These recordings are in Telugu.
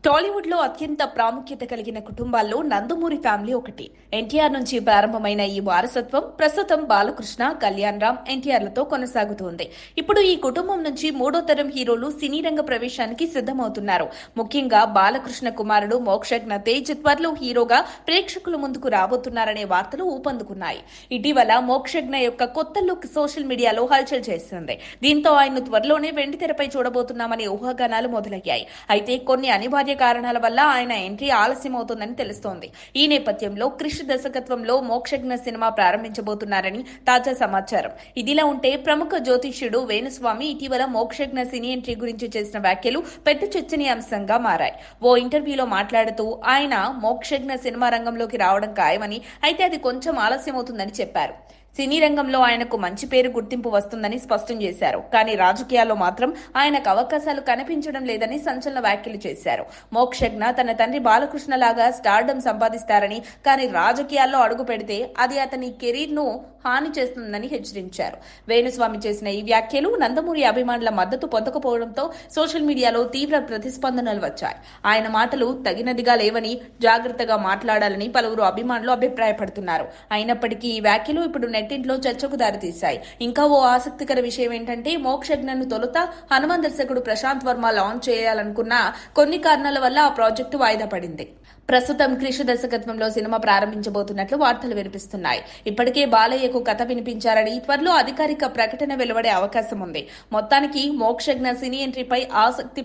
టాలీవుడ్ లో అత్యంత ప్రాముఖ్యత కలిగిన కుటుంబాల్లో నందమూరి ఫ్యామిలీ ఒకటి. ఎన్టీఆర్ నుంచి ప్రారంభమైన ఈ వారసత్వం ప్రస్తుతం బాలకృష్ణ, కళ్యాణ్ రామ్, ఎన్టీఆర్లతో కొనసాగుతోంది. ఇప్పుడు ఈ కుటుంబం నుంచి మూడో తరం హీరోలు సినీ రంగ ప్రవేశానికి సిద్ధమవుతున్నారు. ముఖ్యంగా బాలకృష్ణ కుమారుడు మోక్షజ్ఞ తేజ్ త్వరలో హీరోగా ప్రేక్షకుల ముందుకు రాబోతున్నారనే వార్తలు ఊపందుకున్నాయి. ఇటీవల మోక్షజ్ఞ యొక్క కొత్త లుక్ సోషల్ మీడియాలో హల్చల్ చేస్తుంది. దీంతో ఆయన త్వరలోనే వెండితెరపై చూడబోతున్నామనే ఊహాగానాలు మొదలయ్యాయి. అయితే కొన్ని అనివార్య కారణాల వల్ల ఆయన ఎంట్రీ ఆలస్యమవుతోందని తెలుస్తోంది. ఈ నేపథ్యంలో క్రిష్ దర్శకత్వంలో మోక్షజ్ఞ సినిమా ప్రారంభించబోతున్నారని తాజా సమాచారం. ఇదిలా ఉంటే ప్రముఖ జ్యోతిష్యుడు వేణుస్వామి ఇటీవల మోక్షజ్ఞ సినీ ఎంట్రీ గురించి చేసిన వ్యాఖ్యలు పెద్ద చర్చనీయాంశంగా మారాయి. ఓ ఇంటర్వ్యూలో మాట్లాడుతూ ఆయన మోక్షజ్ఞ సినిమా రంగంలోకి రావడం ఖాయమని, అయితే అది కొంచెం ఆలస్యమవుతుందని చెప్పారు. సినీ రంగంలో ఆయనకు మంచి పేరు, గుర్తింపు వస్తుందని స్పష్టం చేశారు. కానీ రాజకీయాల్లో మాత్రం ఆయనకు అవకాశాలు కనిపించడం లేదని సంచలన వ్యాఖ్యలు చేశారు. మోక్షజ్ఞ తన తండ్రి బాలకృష్ణ లాగా స్టార్డమ్ సంపాదిస్తారని, కానీ రాజకీయాల్లో అడుగు పెడితే అది అతని కెరీర్ ను హాని చేస్తుందని హెచ్చరించారు. వేణుస్వామి చేసిన ఈ వ్యాఖ్యలు నందమూరి అభిమానుల మద్దతు పొందకపోవడంతో సోషల్ మీడియాలో తీవ్ర ప్రతిస్పందనలు వచ్చాయి. ఆయన మాటలు తగినదిగా లేవని, జాగ్రత్తగా మాట్లాడాలని పలువురు అభిమానులు అభిప్రాయపడుతున్నారు. అయినప్పటికీ ఈ వ్యాఖ్యలు ఇప్పుడు నెట్టింట్లో చర్చకు దారితీశాయి. ఇంకా ఓ ఆసక్తికర విషయం ఏంటంటే, మోక్షజ్ఞను తొలుత హనుమాన్ దర్శకుడు ప్రశాంత్ వర్మ లాంచ్ చేయాలనుకున్న కొన్ని కారణాల వల్ల ఆ ప్రాజెక్టు వాయిదా పడింది. ప్రస్తుతం క్రిష్ దర్శకత్వంలో సినిమా ప్రారంభించబోతున్నట్లు వార్తలు వినిపిస్తున్నాయి. ఇప్పటికే బాలయ్యకు కథ వినిపించారని, త్వరలో అధికారిక ప్రకటన వెలువడే అవకాశం ఉంది. మొత్తానికి మోక్షజ్ఞ సినీ ఎంట్రీపై ఆసక్తి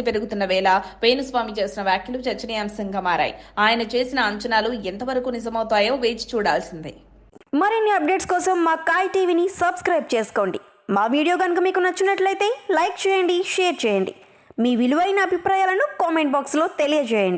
పెరుగుతున్న వేళ వేణుస్వామి చేసిన వ్యాఖ్యలు చర్చనీయాంశంగా మారాయి. ఆయన చేసిన అంచనాలు ఎంతవరకు నిజమవుతాయో వేచి చూడాల్సిందే. మరిన్ని అప్డేట్స్ కోసం మా కాయ్ టీవీని సబ్స్క్రైబ్ చేసుకోండి. మా వీడియో కనుక మీకు నచ్చినట్లయితే లైక్ చేయండి, షేర్ చేయండి. మీ విలువైన అభిప్రాయాలను కామెంట్ బాక్స్లో తెలియజేయండి.